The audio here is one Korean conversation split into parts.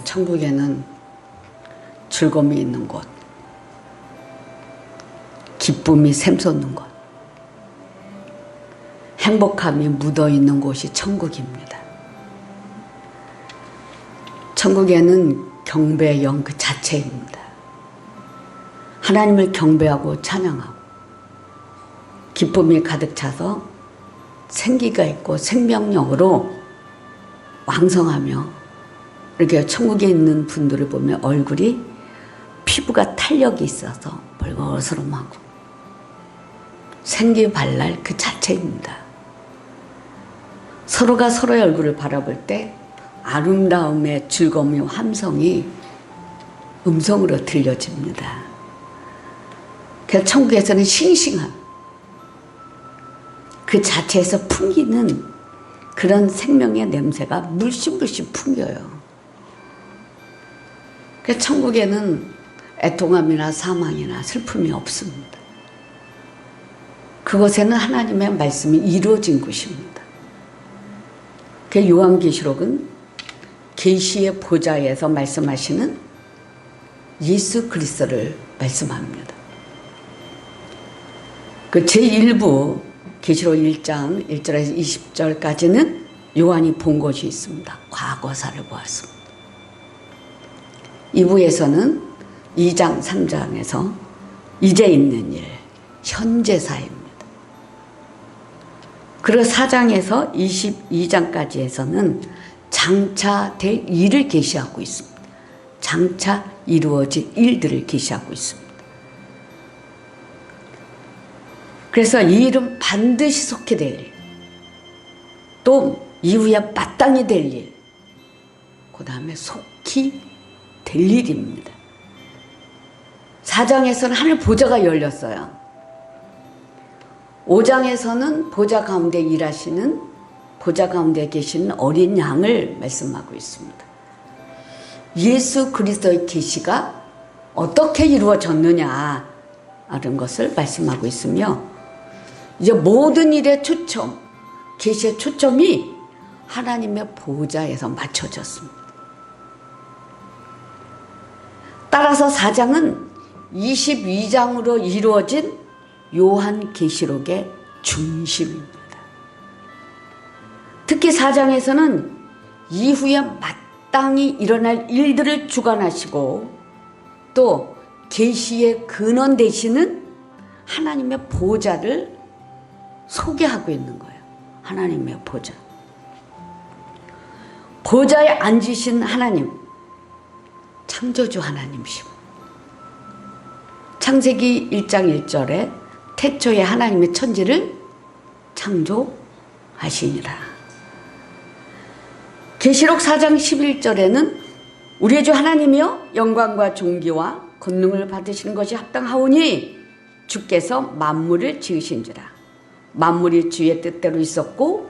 천국에는 즐거움이 있는 곳, 기쁨이 샘솟는 곳, 행복함이 묻어있는 곳이 천국입니다. 천국에는 경배의 영 그 자체입니다. 하나님을 경배하고 찬양하고 기쁨이 가득 차서 생기가 있고 생명력으로 왕성하며, 이렇게 천국에 있는 분들을 보면 얼굴이 피부가 탄력이 있어서 벌거스름하고 생기발랄 그 자체입니다. 서로가 서로의 얼굴을 바라볼 때 아름다움의 즐거움의 함성이 음성으로 들려집니다. 그래서 천국에서는 싱싱함, 그 자체에서 풍기는 그런 생명의 냄새가 물씬물씬 풍겨요. 그래서 천국에는 애통함이나 사망이나 슬픔이 없습니다. 그곳에는 하나님의 말씀이 이루어진 곳입니다. 그 요한계시록은 계시의 보좌에서 말씀하시는 예수 그리스도를 말씀합니다. 그 제1부 계시록 1장 1절에서 20절까지는 요한이 본 것이 있습니다. 과거사를 보았습니다. 2부에서는 2장 3장에서 이제 있는 일, 현재사입니다. 그리고 4장에서 22장까지에서는 장차 될 일을 계시하고 있습니다. 장차 이루어질 일들을 계시하고 있습니다. 그래서 이 일은 반드시 속히 될 일, 또 이후에 마땅히 될 일, 그 다음에 속히 될 일입니다. 4장에서는 하늘 보좌가 열렸어요. 5장에서는 보좌 가운데 일하시는, 보좌 가운데 계시는 어린 양을 말씀하고 있습니다. 예수 그리스도의 계시가 어떻게 이루어졌느냐 이런 것을 말씀하고 있으며, 이제 모든 일의 초점, 계시의 초점이 하나님의 보좌에서 맞춰졌습니다. 따라서 4장은 22장으로 이루어진 요한계시록의 중심입니다. 특히 4장에서는 이후에 마땅히 일어날 일들을 주관하시고 또 계시의 근원 되시는 하나님의 보좌를 소개하고 있는 거예요. 하나님의 보좌. 보좌에 앉으신 하나님, 창조주 하나님이시고, 창세기 1장 1절에 태초에 하나님의 천지를 창조하시니라. 계시록 4장 11절에는 우리의 주 하나님이여 영광과 존귀와 권능을 받으시는 것이 합당하오니 주께서 만물을 지으신지라. 만물이 주의 뜻대로 있었고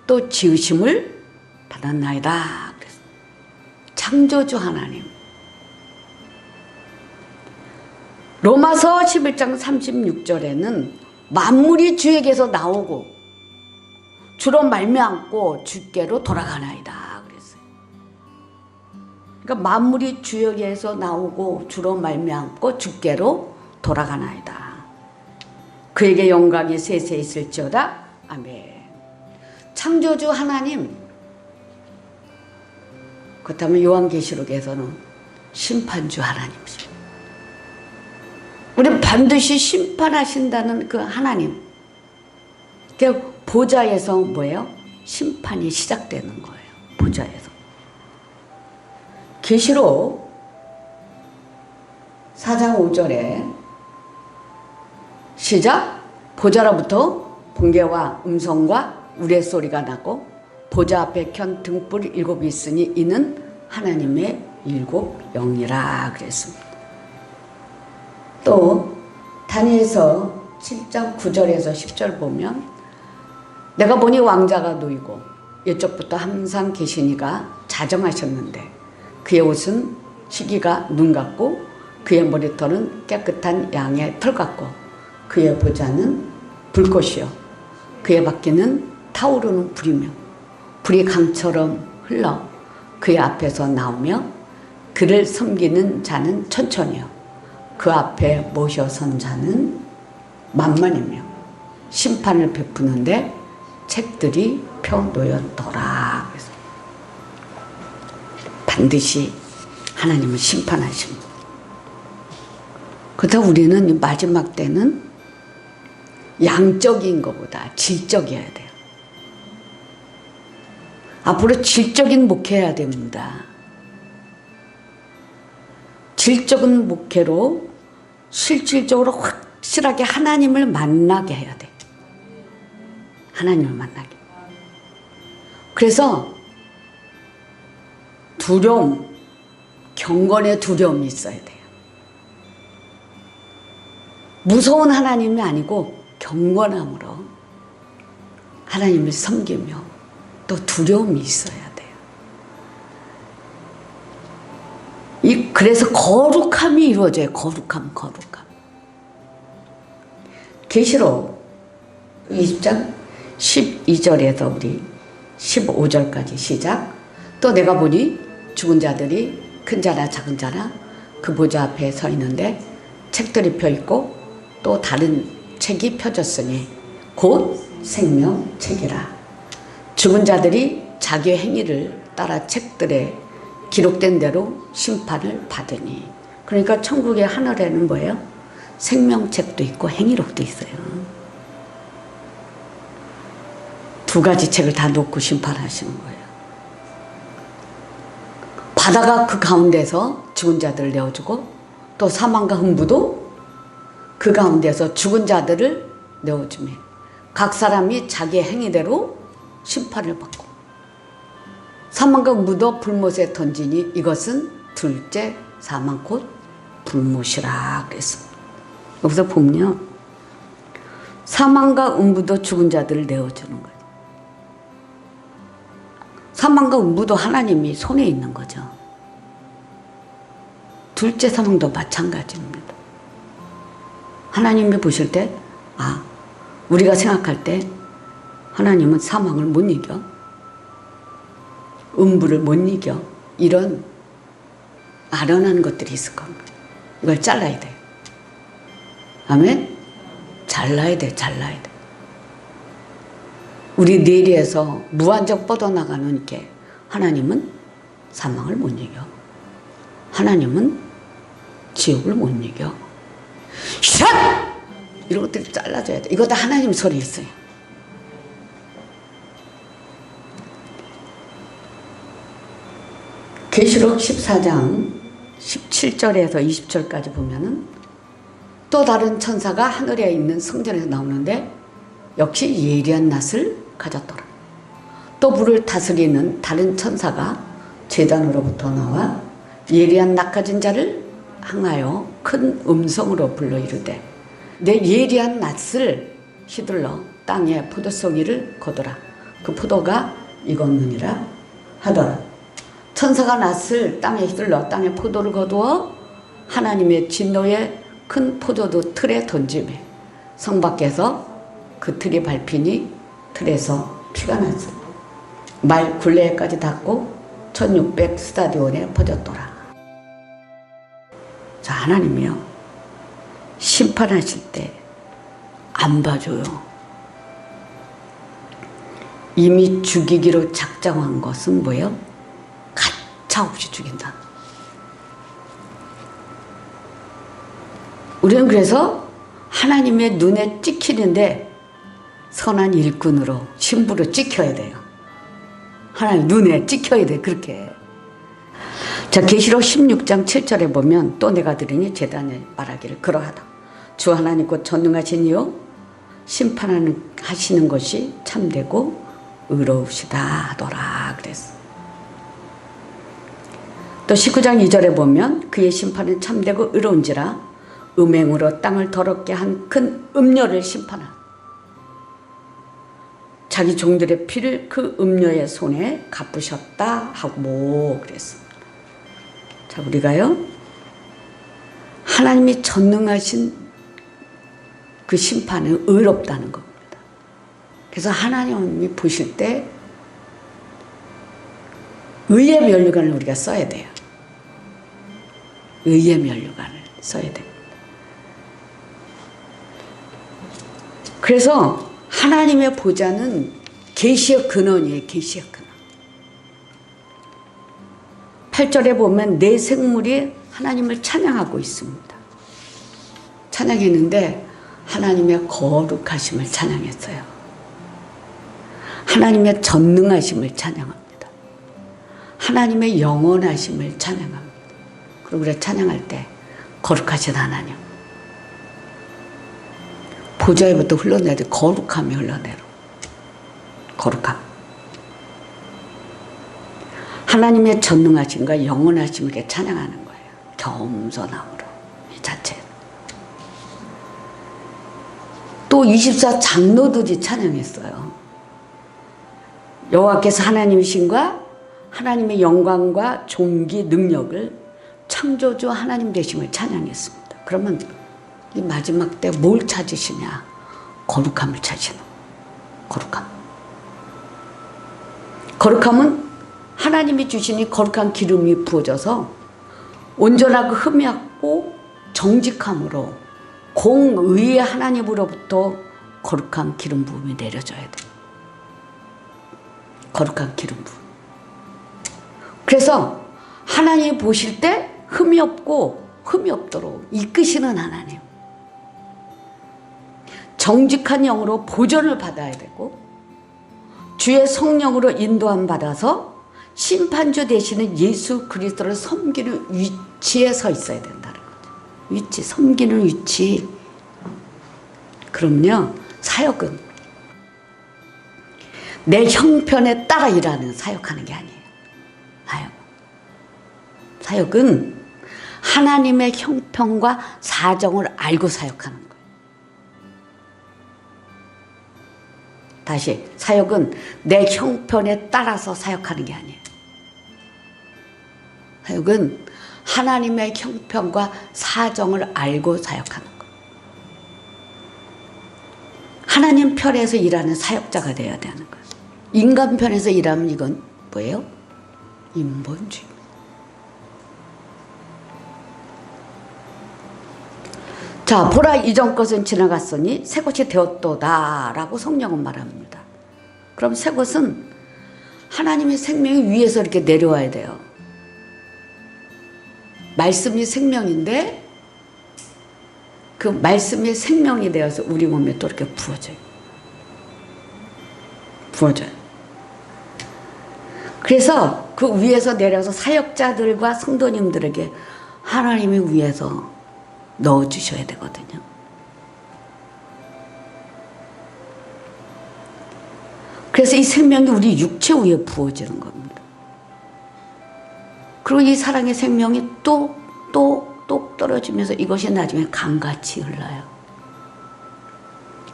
또 지으심을 받았나이다. 창조주 하나님. 로마서 11장 36절에는 만물이 주에게서 나오고 주로 말미암고 주께로 돌아가나이다 그랬어요. 그러니까 만물이 주에게서 나오고 주로 말미암고 주께로 돌아가나이다. 그에게 영광이 세세 있을지어다. 아멘. 창조주 하나님. 그렇다면 요한계시록에서는 심판주 하나님이십니다. 우리 반드시 심판하신다는 그 하나님. 그 보좌에서 뭐예요? 심판이 시작되는 거예요. 보좌에서. 계시록 4장 5절에 시작. 보좌로부터 번개와 음성과 우레소리가 나고 보좌 앞에 켠 등불 7이 있으니 이는 하나님의 7 영이라 그랬습니다. 또 다니엘서 7장 9절에서 10절 보면 내가 보니 왕자가 놓이고 이쪽부터 항상 계시니가 자정하셨는데 그의 옷은 희기가 눈 같고 그의 머리털은 깨끗한 양의 털 같고 그의 보좌는 불꽃이요 그의 바퀴는 타오르는 불이며 불이 강처럼 흘러 그의 앞에서 나오며 그를 섬기는 자는 천천히요. 그 앞에 모셔선 자는 만만이며 심판을 베푸는데 책들이 펴놓였더라. 그래서 반드시 하나님은 심판하십니다. 그렇다고 우리는 마지막 때는 양적인 것보다 질적이어야 돼요. 앞으로 질적인 목회해야 됩니다. 질적인 목회로 실질적으로 확실하게 하나님을 만나게 해야 돼. 하나님을 만나게. 그래서 두려움, 경건의 두려움이 있어야 돼요. 무서운 하나님이 아니고 경건함으로 하나님을 섬기며 또 두려움이 있어야 돼요. 그래서 거룩함이 이루어져요. 거룩함. 계시록 20장 12절에서 우리 15절까지 시작. 또 내가 보니 죽은 자들이 큰 자나 작은 자나 그 보좌 앞에 서 있는데 책들이 펴있고 또 다른 책이 펴졌으니 곧 생명책이라. 죽은 자들이 자기 행위를 따라 책들에 기록된 대로 심판을 받으니. 그러니까 천국의 하늘에는 뭐예요? 생명책도 있고 행위록도 있어요. 두 가지 책을 다 놓고 심판하시는 거예요. 바다가 그 가운데서 죽은 자들을 내어주고 또 사망과 흠부도 그 가운데서 죽은 자들을 내어주며 각 사람이 자기의 행위대로 심판을 받고 사망과 흠부도 불못에 던지니 이것은 둘째 사망 곧 불못이라 그랬습니다. 여기서 보면요, 사망과 음부도 죽은 자들을 내어주는 거예요. 사망과 음부도 하나님이 손에 있는 거죠. 둘째 사망도 마찬가지입니다. 하나님이 보실 때, 우리가 생각할 때 하나님은 사망을 못 이겨, 음부를 못 이겨, 이런 아련한 것들이 있을 겁니다. 이걸 잘라야 돼요. 아멘? 잘라야 돼. 우리 뇌리에서 무한정 뻗어나가는 이렇게 하나님은 사망을 못 이겨. 하나님은 지옥을 못 이겨. 샷! 이런 것들이 잘라줘야 돼. 이것도 하나님 손에 있어요. 계시록 14장 17절에서 20절까지 보면은 또 다른 천사가 하늘에 있는 성전에서 나오는데 역시 예리한 낫을 가졌더라. 또 불을 다스리는 다른 천사가 제단으로부터 나와 예리한 낫 가진 자를 향하여 큰 음성으로 불러 이르되 내 예리한 낫을 휘둘러 땅에 포도송이를 거두라. 그 포도가 익었느니라 하더라. 천사가 낫을 땅에 휘둘러 땅에 포도를 거두어 하나님의 진노의 큰 포도도 틀에 던지매 성 밖에서 그 틀이 밟히니 틀에서 피가 났어. 말 굴레까지 닿고 1600 스타디온에 퍼졌더라. 자, 하나님이요, 심판하실 때 안 봐줘요. 이미 죽이기로 작정한 것은 뭐예요? 가차없이 죽인다. 우리는 그래서 하나님의 눈에 찍히는데 선한 일꾼으로 신부로 찍혀야 돼요. 하나님 눈에 찍혀야 돼. 그렇게. 자, 계시록 16장 7절에 보면 또 내가 들으니 제단에 말하기를 그러하다. 주 하나님 곧 전능하신 이요 심판하시는 것이 참되고 의로우시다 하더라 그랬어. 또 19장 2절에 보면 그의 심판은 참되고 의로운지라 음행으로 땅을 더럽게 한 큰 음녀를 심판하. 자기 종들의 피를 그 음녀의 손에 갚으셨다 하고 그랬습니다. 자, 우리가요, 하나님이 전능하신 그 심판은 의롭다는 겁니다. 그래서 하나님이 보실 때 의의 면류관을 우리가 써야 돼요. 의의 면류관을 써야 됩니다. 그래서 하나님의 보좌는 계시의 근원이에요. 계시의 근원. 8절에 보면 내 생물이 하나님을 찬양하고 있습니다. 찬양했는데 하나님의 거룩하심을 찬양했어요. 하나님의 전능하심을 찬양합니다. 하나님의 영원하심을 찬양합니다. 그리고 우리가 찬양할 때 거룩하신 하나님, 보좌에부터 흘러내야 돼. 거룩함이 흘러내려. 거룩함. 하나님의 전능하심과 영원하심을 이렇게 찬양하는 거예요. 겸손함으로 이 자체. 또 24장로들이 찬양했어요. 여호와께서 하나님이신과 하나님의 영광과 존귀 능력을 창조주 하나님 되심을 찬양했습니다. 그러면 이 마지막 때 뭘 찾으시냐? 거룩함을 찾으시는 거룩함. 거룩함은 하나님이 주신 이 거룩한 기름이 부어져서 온전하고 흠이 없고 정직함으로 공의의 하나님으로부터 거룩한 기름 부음이 내려져야 돼요. 거룩한 기름 부음. 그래서 하나님이 보실 때 흠이 없고 흠이 없도록 이끄시는 하나님. 정직한 영으로 보존을 받아야 되고 주의 성령으로 인도함 받아서 심판주 되시는 예수 그리스도를 섬기는 위치에 서 있어야 된다는 거죠. 위치, 섬기는 위치. 그럼요, 사역은 내 형편에 따라 일하는 사역하는 게 아니에요. 사역은 하나님의 형편과 사정을 알고 사역하는 거예요. 다시, 사역은 내 형편에 따라서 사역하는 게 아니에요. 사역은 하나님의 형편과 사정을 알고 사역하는 거예요. 하나님 편에서 일하는 사역자가 되어야 되는 거예요. 인간 편에서 일하면 이건 뭐예요? 인본주의. 자, 보라, 이전 것은 지나갔으니 새 것이 되었도다 라고 성령은 말합니다. 그럼 새 것은 하나님의 생명이 위에서 이렇게 내려와야 돼요. 말씀이 생명인데 그 말씀이 생명이 되어서 우리 몸에 또 이렇게 부어져요. 그래서 그 위에서 내려서 사역자들과 성도님들에게 하나님이 위에서 넣어주셔야 되거든요. 그래서 이 생명이 우리 육체 위에 부어지는 겁니다. 그리고 이 사랑의 생명이 똑 떨어지면서 이것이 나중에 강같이 흘러요.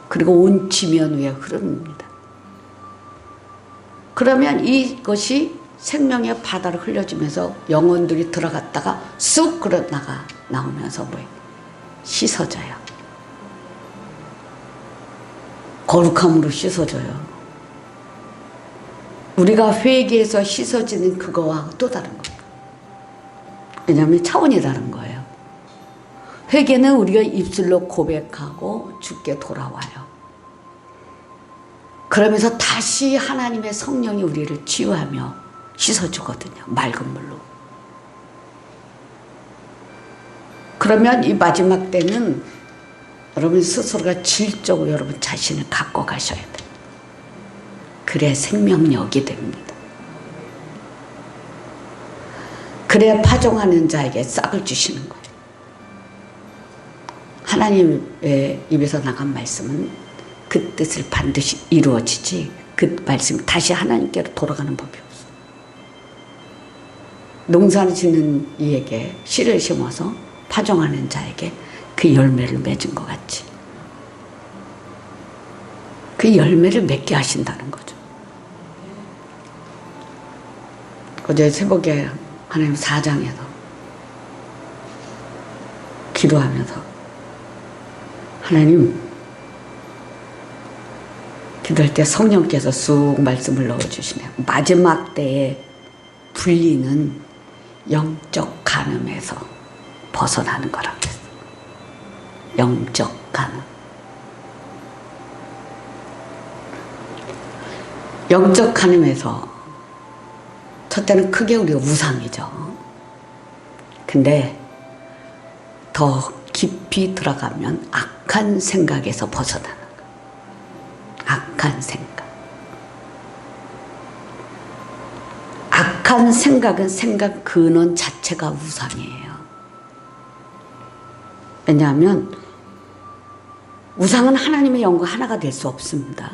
그리고 온 지면 위에 흐릅니다. 그러면 이것이 생명의 바다로 흘려지면서 영혼들이 들어갔다가 쑥 나오면서 뭐예요? 씻어져요. 거룩함으로 씻어져요. 우리가 회개해서 씻어지는 그거와 또 다른 겁니다. 왜냐하면 차원이 다른 거예요. 회개는 우리가 입술로 고백하고 주께 돌아와요. 그러면서 다시 하나님의 성령이 우리를 치유하며 씻어주거든요. 맑은 물로. 그러면 이 마지막 때는 여러분 스스로가 질적으로 여러분 자신을 갖고 가셔야 돼요. 그래 생명력이 됩니다. 그래 파종하는 자에게 싹을 주시는 거예요. 하나님의 입에서 나간 말씀은 그 뜻을 반드시 이루어지지 그 말씀이 다시 하나님께로 돌아가는 법이 없어요. 농사를 짓는 이에게 씨를 심어서 파종하는 자에게 그 열매를 맺은 것 같이 그 열매를 맺게 하신다는 거죠. 어제 새벽에 하나님 4장에서 기도하면서 하나님 기도할 때 성령께서 쑥 말씀을 넣어주시네요. 마지막 때에 불리는 영적 간음에서 벗어나는 거라고 했어요. 영적 간음. 영적 간음에서 첫째는 크게 우리가 우상이죠. 근데 더 깊이 들어가면 악한 생각에서 벗어나는 거예요. 악한 생각. 악한 생각은 생각 근원 자체가 우상이에요. 왜냐하면 우상은 하나님의 영과 하나가 될 수 없습니다.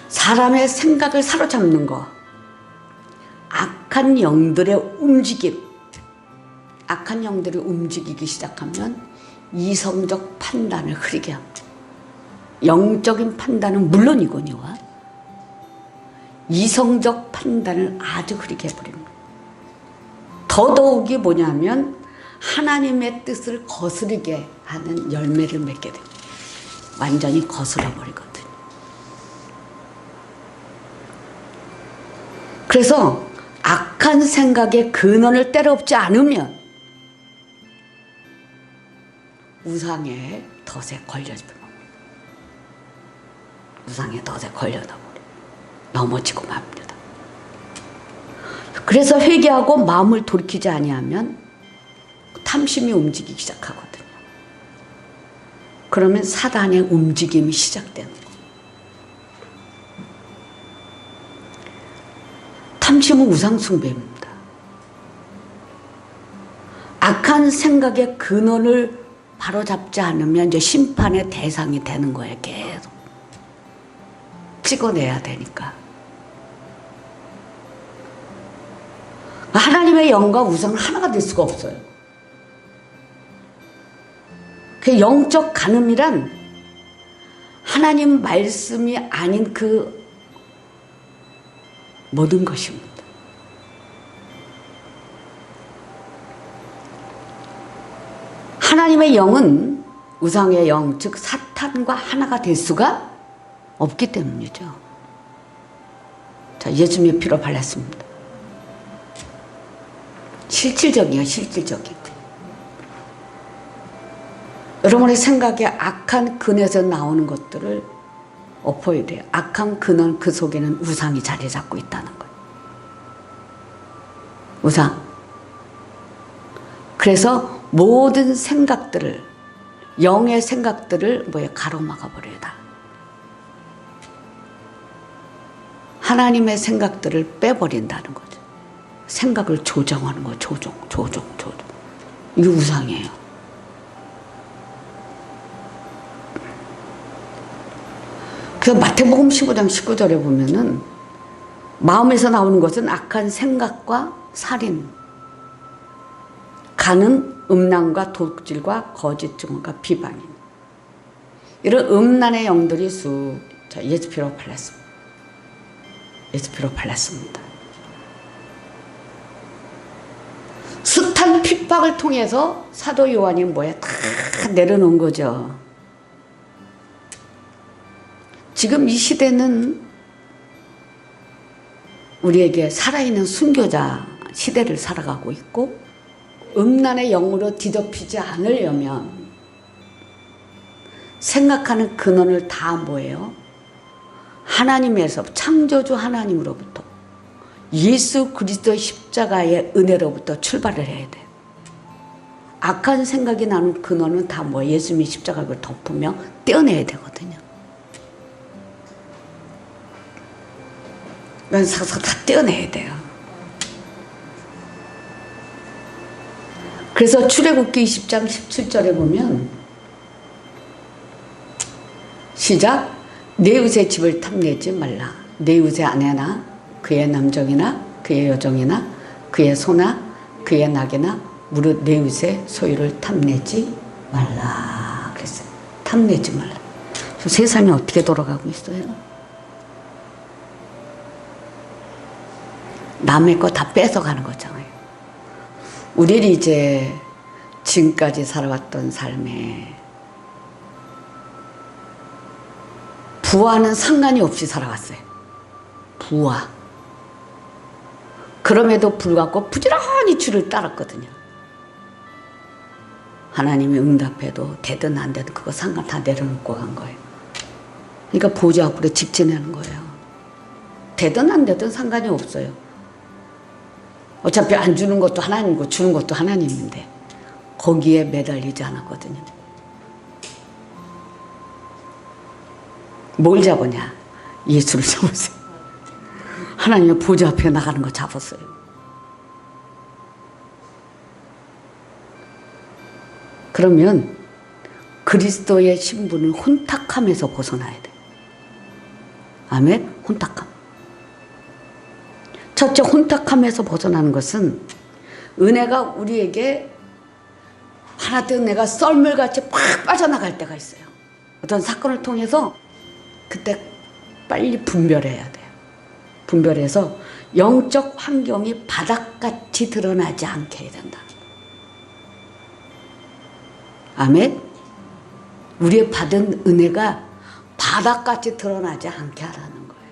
사람의 생각을 사로잡는 거, 악한 영들의 움직임, 악한 영들이 움직이기 시작하면 이성적 판단을 흐리게 합니다. 영적인 판단은 물론이거니와 이성적 판단을 아주 흐리게 해버립니다. 더더욱이 뭐냐면 하나님의 뜻을 거스르게 하는 열매를 맺게 됩니다. 완전히 거스러 버리거든요. 그래서 악한 생각의 근원을 때려엎지 않으면 우상의 덫에 걸려집니다. 우상의 덫에 걸려다 버려 넘어지고 맙니다. 그래서 회개하고 마음을 돌이키지 아니하면 탐심이 움직이기 시작하거든요. 그러면 사단의 움직임이 시작되는 거예요. 탐심은 우상숭배입니다. 악한 생각의 근원을 바로잡지 않으면 이제 심판의 대상이 되는 거예요. 계속 찍어내야 되니까. 하나님의 영과 우상은 하나가 될 수가 없어요. 그 영적 간음이란 하나님 말씀이 아닌 그 모든 것입니다. 하나님의 영은 우상의 영, 즉 사탄과 하나가 될 수가 없기 때문이죠. 자, 예수님의 피로 발랐습니다. 실질적이에요, 실질적이고. 여러분의 생각에 악한 근에서 나오는 것들을 엎어야 돼요. 악한 근원 그 속에는 우상이 자리 잡고 있다는 거예요. 우상. 그래서 모든 생각들을, 영의 생각들을 가로막아 버려야 돼. 하나님의 생각들을 빼버린다는 거죠. 생각을 조정하는 거, 조정. 이게 우상이에요. 그래서 마태복음 15장 19절에 보면은 마음에서 나오는 것은 악한 생각과 살인, 간음, 음란과 독질과 거짓 증언과 비방임. 이런 음란의 영들이 쑥 예수 피로 발랐습니다. 예수 피로 발랐습니다. 숱한 핍박을 통해서 사도 요한이 다 내려놓은 거죠. 지금 이 시대는 우리에게 살아있는 순교자 시대를 살아가고 있고, 음란의 영으로 뒤덮이지 않으려면 생각하는 근원을 다 뭐예요? 하나님에서, 창조주 하나님으로부터, 예수 그리스도의 십자가의 은혜로부터 출발을 해야 돼요. 악한 생각이 나는 근원은 다 예수님의 십자가를 덮으며 떼어내야 되거든요. 싹싹 다 떼어내야 돼요. 그래서 출애굽기 20장 17절에 보면 시작. 내 의의 집을 탐내지 말라. 내 의의 아내나 그의 남종이나 그의 여종이나 그의 소나 그의 낙이나 무릇 내 의의 소유를 탐내지 말라 그랬어요. 탐내지 말라. 세상이 어떻게 돌아가고 있어요? 남의 거 다 뺏어가는 거잖아요. 우리는 이제 지금까지 살아왔던 삶에 부와는 상관이 없이 살아왔어요. 부와. 그럼에도 불구하고 부지런히 주를 따랐거든요. 하나님이 응답해도 되든 안 되든 그거 상관 다 내려놓고 간 거예요. 그러니까 보좌 앞으로 직진하는 거예요. 되든 안 되든 상관이 없어요. 어차피 안 주는 것도 하나님이고 주는 것도 하나님인데 거기에 매달리지 않았거든요. 뭘 잡았냐? 예수를 잡았어요. 하나님의 보좌 앞에 나가는 거 잡았어요. 그러면 그리스도의 신분을 혼탁함에서 벗어나야 돼. 아멘? 혼탁함. 첫째, 혼탁함에서 벗어나는 것은 은혜가 우리에게 하나 때 은혜가 썰물같이 팍 빠져나갈 때가 있어요. 어떤 사건을 통해서 그때 빨리 분별해야 돼요. 분별해서 영적 환경이 바닥같이 드러나지 않게 해야 된다. 아멘? 우리의 받은 은혜가 바닥같이 드러나지 않게 하라는 거예요.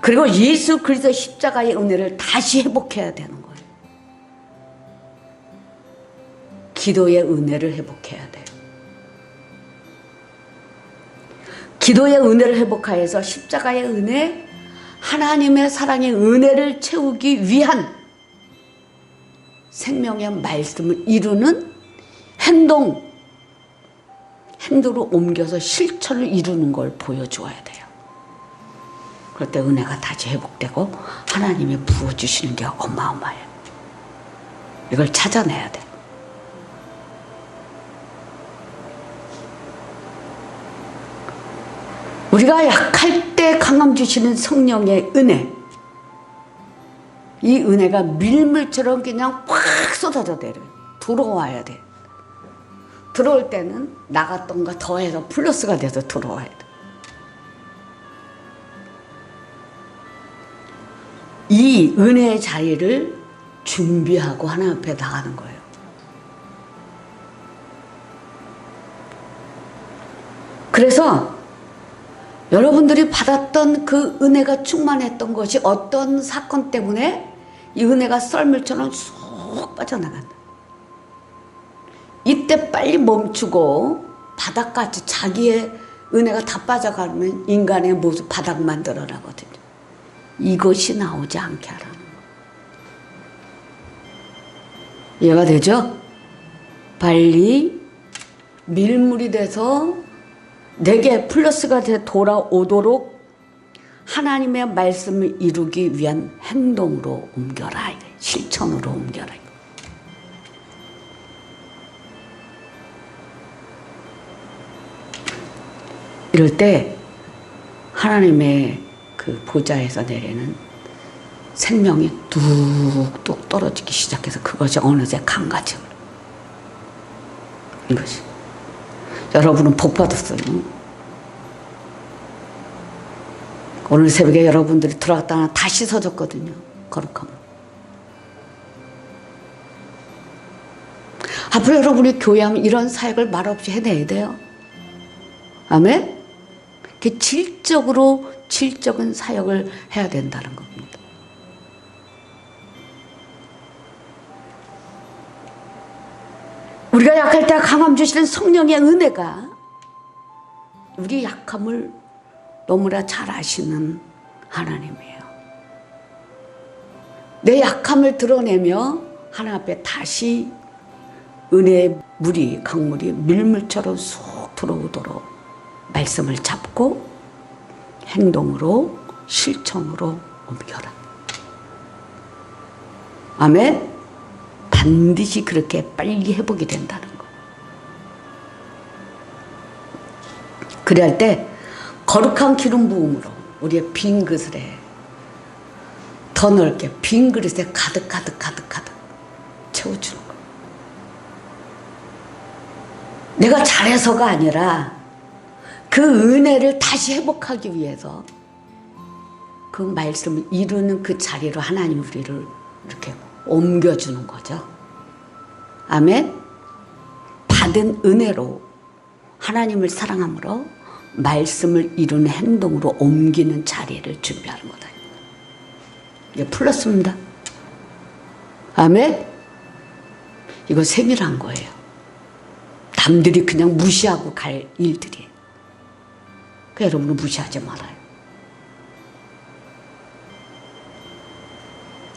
그리고 예수 그리스도 십자가의 은혜를 다시 회복해야 되는 거예요. 기도의 은혜를 회복해야 돼요. 기도의 은혜를 회복하여서 십자가의 은혜, 하나님의 사랑의 은혜를 채우기 위한 생명의 말씀을 이루는 행동으로 옮겨서 실천을 이루는 걸 보여주어야 돼요. 그럴 때 은혜가 다시 회복되고 하나님이 부어주시는 게 어마어마해요. 이걸 찾아내야 돼. 우리가 약할 때 강함 주시는 성령의 은혜, 이 은혜가 밀물처럼 그냥 확 쏟아져 내려요. 들어와야 돼. 들어올 때는 나갔던 거 더해서 플러스가 돼서 들어와야 돼. 이 은혜의 자리를 준비하고 하나님 앞에 나가는 거예요. 그래서 여러분들이 받았던 그 은혜가 충만했던 것이 어떤 사건 때문에 이 은혜가 썰물처럼 쑥 빠져나간다. 이때 빨리 멈추고 바닥같이 자기의 은혜가 다 빠져가면 인간의 모습 바닥만 드러나거든요. 이것이 나오지 않게 하라는 거예요. 이해가 되죠? 빨리 밀물이 돼서 내게 플러스가 돼 돌아오도록 하나님의 말씀을 이루기 위한 행동으로 옮겨라. 실천으로 옮겨라. 이럴 때 하나님의 그 보좌에서 내리는 생명이 뚝뚝 떨어지기 시작해서 그것이 어느새 강가져. 이것이. 여러분은 복 받았어요. 오늘 새벽에 여러분들이 들어갔다가 다 씻어졌거든요. 거룩함으로. 앞으로 여러분이 교회하면 이런 사역을 말없이 해내야 돼요. 아멘? 그 질적인 사역을 해야 된다는 겁니다. 우리가 약할 때 강함 주시는 성령의 은혜가 우리 약함을 너무나 잘 아시는 하나님이에요. 내 약함을 드러내며 하나님 앞에 다시 은혜의 물이, 강물이 밀물처럼 쑥 들어오도록 말씀을 잡고 행동으로, 실천으로 옮겨라. 아멘? 반드시 그렇게 빨리 회복이 된다는 거. 그래야 할 때 거룩한 기름 부음으로 우리의 빈 그릇에 더 넓게 빈 그릇에 가득 채워주는 거. 내가 잘해서가 아니라 그 은혜를 다시 회복하기 위해서 그 말씀을 이루는 그 자리로 하나님 우리를 이렇게 옮겨주는 거죠. 아멘? 받은 은혜로 하나님을 사랑함으로 말씀을 이루는 행동으로 옮기는 자리를 준비하는 거다. 이게 플러스입니다. 아멘? 이거 세밀한 거예요. 남들이 그냥 무시하고 갈 일들이에요. 그 여러분은 무시하지 말아요.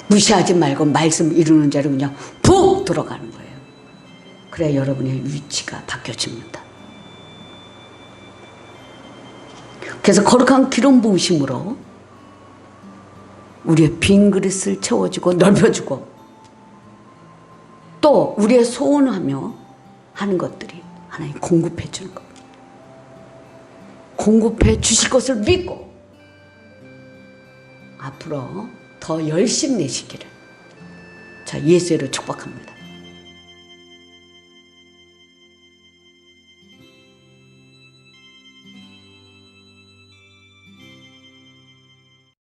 무시하지 말고 말씀 이루는 자로 그냥 푹 들어가는 거예요. 그래야 여러분의 위치가 바뀌어집니다. 그래서 거룩한 기름 부으심으로 우리의 빈 그릇을 채워주고 넓혀주고 또 우리의 소원하며 하는 것들이 하나님 공급해 주는 겁니다. 공급해 주실 것을 믿고 앞으로 더 열심히 내시기를 자 예수로 축복합니다.